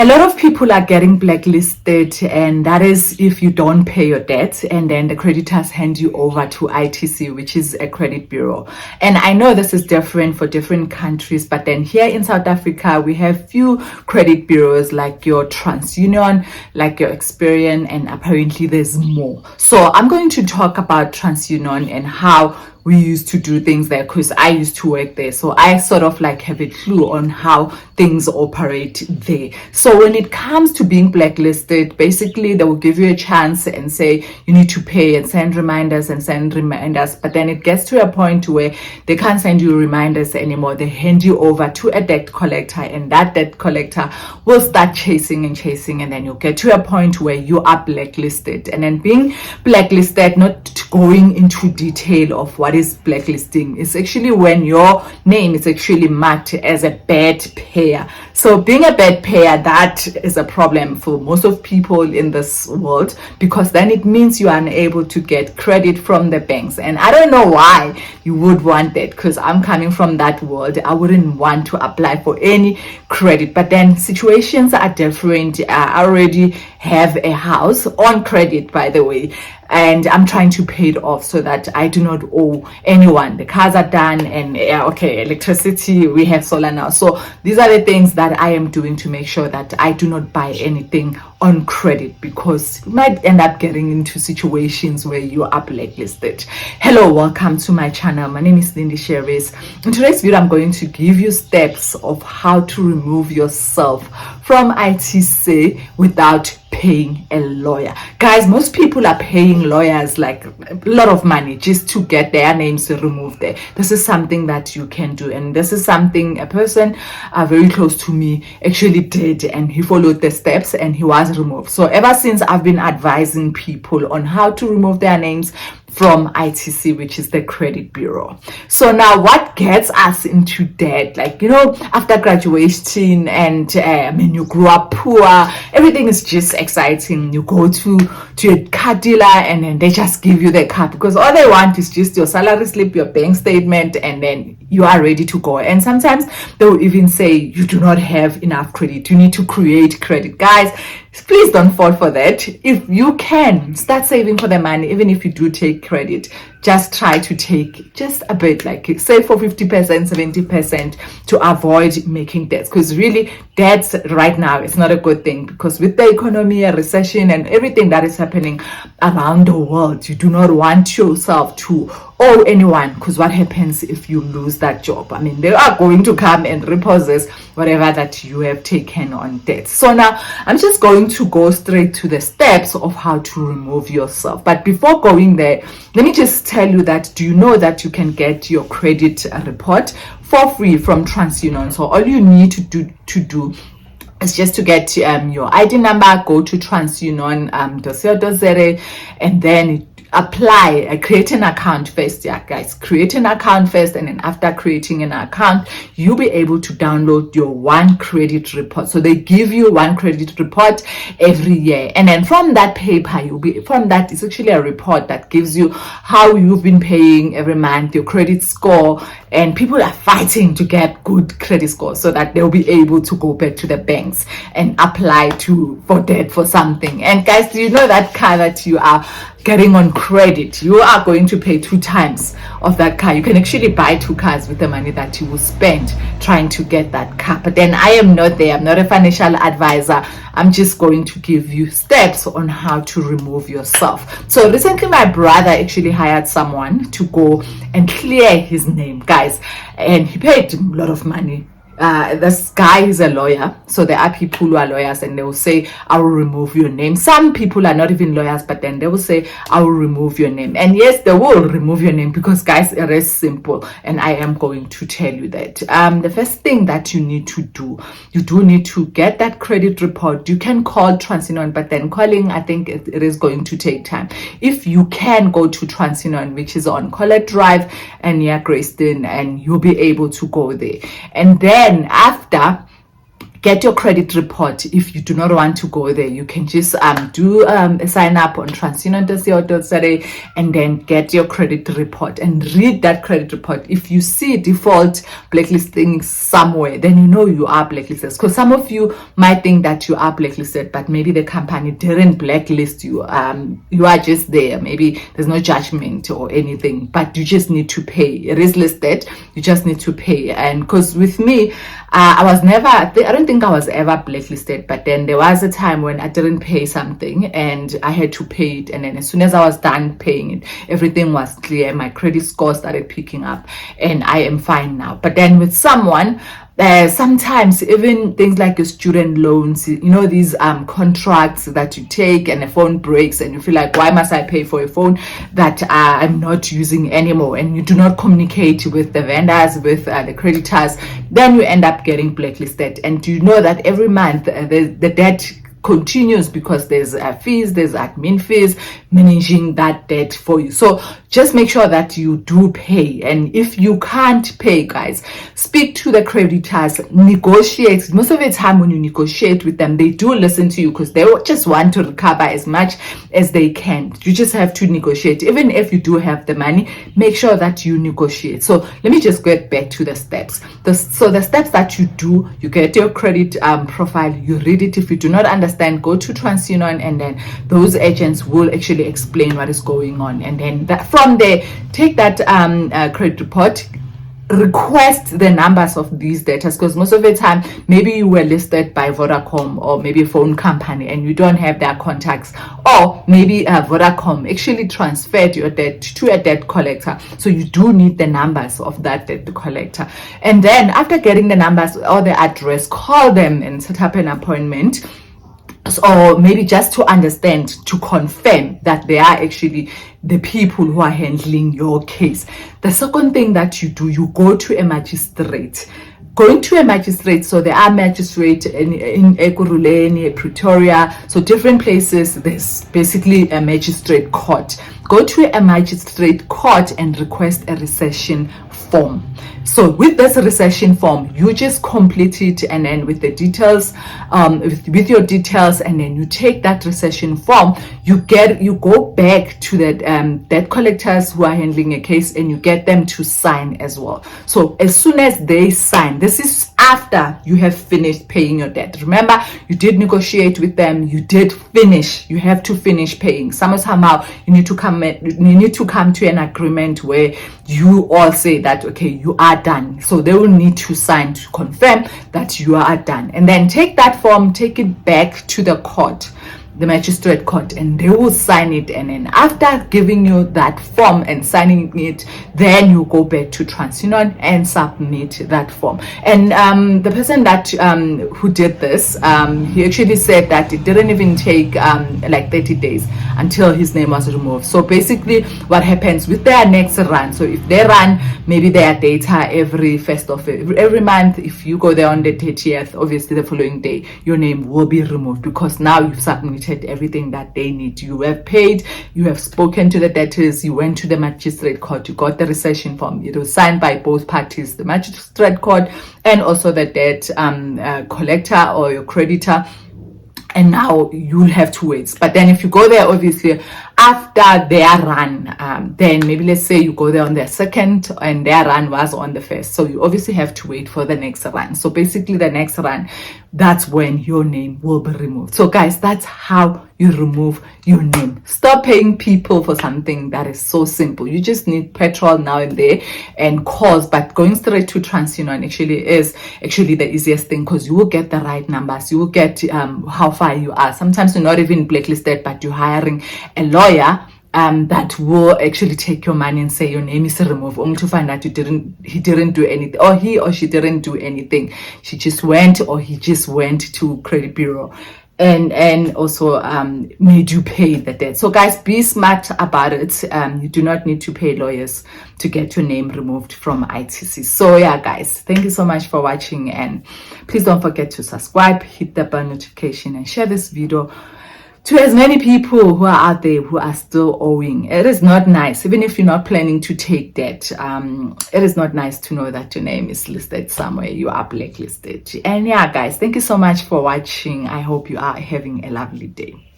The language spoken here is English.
A lot of people are getting blacklisted, and that is if you don't pay your debt and then the creditors hand you over to ITC, which is a credit bureau. And I know this is different for different countries, but then here in South Africa, we have few credit bureaus like your TransUnion, like your Experian, and apparently there's more. So I'm going to talk about TransUnion and how we used to do things there, because I used to work there, so I sort of like have a clue on how things operate there. So when it comes to being blacklisted, basically they will give you a chance and say you need to pay and send reminders, but then it gets to a point where they can't send you reminders anymore. They hand you over to a debt collector, and that debt collector will start chasing, and then you'll get to a point where you are blacklisted. And then being blacklisted, not going into detail of what is blacklisting, is actually when your name is actually marked as a bad payer. So being a bad payer, that is a problem for most of people in this world, because then it means you are unable to get credit from the banks. And I don't know why you would want that, because I'm coming from that world. I wouldn't want to apply for any credit, but then situations are different. I already have a house on credit, by the way, and I'm trying to pay it off so that I do not owe anyone. The cars are done, and okay, electricity, we have solar now. So these are the things that I am doing to make sure that I do not buy anything on credit, because you might end up getting into situations where you are blacklisted. Hello, welcome to my channel. My name is Lindy Sherris. In today's video, I'm going to give you steps of how to remove yourself from ITC without paying a lawyer. Guys, most people are paying lawyers like a lot of money just to get their names removed there. This is something that you can do, and this is something a person very close to me actually did, and he followed the steps and he was removed. So ever since, I've been advising people on how to remove their names from ITC, which is the credit bureau. So now, what gets us into debt? Like, you know, after graduating, and I mean, you grew up poor, everything is just exciting. You go to a car dealer, and then they just give you the car, because all they want is just your salary slip, your bank statement, and then you are ready to go. And sometimes they will even say you do not have enough credit, you need to create credit. Guys, please don't fall for that. If you can start saving for the money, even if you do take credit, just try to take just a bit, like save for 50%, 70% to avoid making debts, because really debts right now is not a good thing, because with the economy, a recession, and everything that is happening around the world, you do not want yourself to owe anyone, because what happens if you lose that job? I mean, they are going to come and repossess whatever that you have taken on debt. So now I'm just going to go straight to the steps of how to remove yourself. But before going there, let me just tell you that, do you know that you can get your credit report for free from TransUnion? So all you need to do is just to get your ID number, go to TransUnion.co.za, and then apply, create an account first. Yeah, guys, create an account first, and then after creating an account, you'll be able to download your one credit report. So they give you one credit report every year, and then from that paper, it's actually a report that gives you how you've been paying every month, your credit score, and people are fighting to get good credit scores so that they'll be able to go back to the banks and apply for debt for something. And guys, do you know that car that you are getting on credit, you are going to pay 2 times of that car? You can actually buy 2 cars with the money that you will spend trying to get that car. But then I am not there. I'm not a financial advisor. I'm just going to give you steps on how to remove yourself. So recently, my brother actually hired someone to go and clear his name, guys, and he paid a lot of money. This guy is a lawyer, so there are people who are lawyers, and they will say, I will remove your name. Some people are not even lawyers, but then they will say, I will remove your name. And yes, they will remove your name, because guys, it is simple, and I am going to tell you that. The first thing that you need to do, you do need to get that credit report. You can call TransUnion, but then calling, I think it is going to take time. If you can go to TransUnion, which is on Collect Drive and near Grayston, and you'll be able to go there. And then after get your credit report. If you do not want to go there, you can just do a sign up on transunion.co.za and then get your credit report and read that credit report. If you see default blacklisting somewhere, then you know you are blacklisted, because some of you might think that you are blacklisted, but maybe the company didn't blacklist you. You are just there. Maybe there's no judgment or anything, but you just need to pay. It is listed, you just need to pay. And because with me, I was never, I don't think I was ever blacklisted, but then there was a time when I didn't pay something and I had to pay it, and then as soon as I was done paying it, everything was clear, my credit score started picking up, and I am fine now. But then with someone, sometimes even things like your student loans, you know, these contracts that you take and a phone breaks and you feel like, why must I pay for a phone that I'm not using anymore, and you do not communicate with the vendors, with the creditors, then you end up getting blacklisted. And you know that every month the debt continues because there's fees, there's admin fees managing that debt for you. So just make sure that you do pay. And if you can't pay, guys, speak to the creditors, negotiate. Most of the time when you negotiate with them, they do listen to you because they just want to recover as much as they can. You just have to negotiate. Even if you do have the money, make sure that you negotiate. So let me just get back to the steps. So the steps that you do, you get your credit profile, you read it. If you do not understand, go to TransUnion, and then those agents will actually explain what is going on. And then from there, take that credit report, request the numbers of these debtors, because most of the time maybe you were listed by Vodacom or maybe a phone company and you don't have their contacts, or maybe Vodacom actually transferred your debt to a debt collector, so you do need the numbers of that debt collector. And then after getting the numbers or the address, call them and set up an appointment, or maybe just to understand, to confirm that they are actually the people who are handling your case. The second thing that you do, you go to a magistrate. Going to a magistrate, so there are magistrates in Ekurhuleni, Pretoria, so different places. There's basically a magistrate court. Go to a magistrate court and request a recession form. So with this recession form, you just complete it, and then with the details, with your details, and then you take that recession form, you go back to the debt collectors who are handling a case, and you get them to sign as well. So as soon as they sign, this is after you have finished paying your debt. Remember, you did negotiate with them, you did finish, you have to finish paying. Somehow you need to come to an agreement where you all say that, okay, you are done. So they will need to sign to confirm that you are done, and then take that form, take it back to the court, the magistrate court, and they will sign it. And then after giving you that form and signing it, then you go back to TransUnion and submit that form. And the person that who did this, he actually said that it didn't even take like 30 days until his name was removed. So basically what happens with their next run, so if they run maybe their data every every month, if you go there on the 30th, obviously the following day your name will be removed, because now you've submitted everything that they need. You have paid, you have spoken to the debtors, you went to the magistrate court, you got the recession form, it was signed by both parties, the magistrate court and also the debt collector or your creditor. And now you'll have to wait. But then if you go there, obviously after their run, then maybe let's say you go there on the 2nd and their run was on the 1st, so you obviously have to wait for the next run. So basically the next run, that's when your name will be removed. So guys, that's how you remove your name. Stop paying people for something that is so simple. You just need petrol now and there and calls, but going straight to TransUnion is actually the easiest thing, because you will get the right numbers, you will get how far you are. Sometimes you're not even blacklisted, but you're hiring a lawyer that will actually take your money and say your name is removed, only to find out he didn't do anything, or he or she didn't do anything. She just went, or he just went to credit bureau and also made you pay the debt. So guys, be smart about it. You do not need to pay lawyers to get your name removed from ITC. So yeah guys, thank you so much for watching, and please don't forget to subscribe, hit the bell notification, and share this video to as many people who are out there who are still owing, it is not nice, even if you're not planning to take debt. It is not nice to know that your name is listed somewhere, you are blacklisted. And yeah, guys, thank you so much for watching. I hope you are having a lovely day.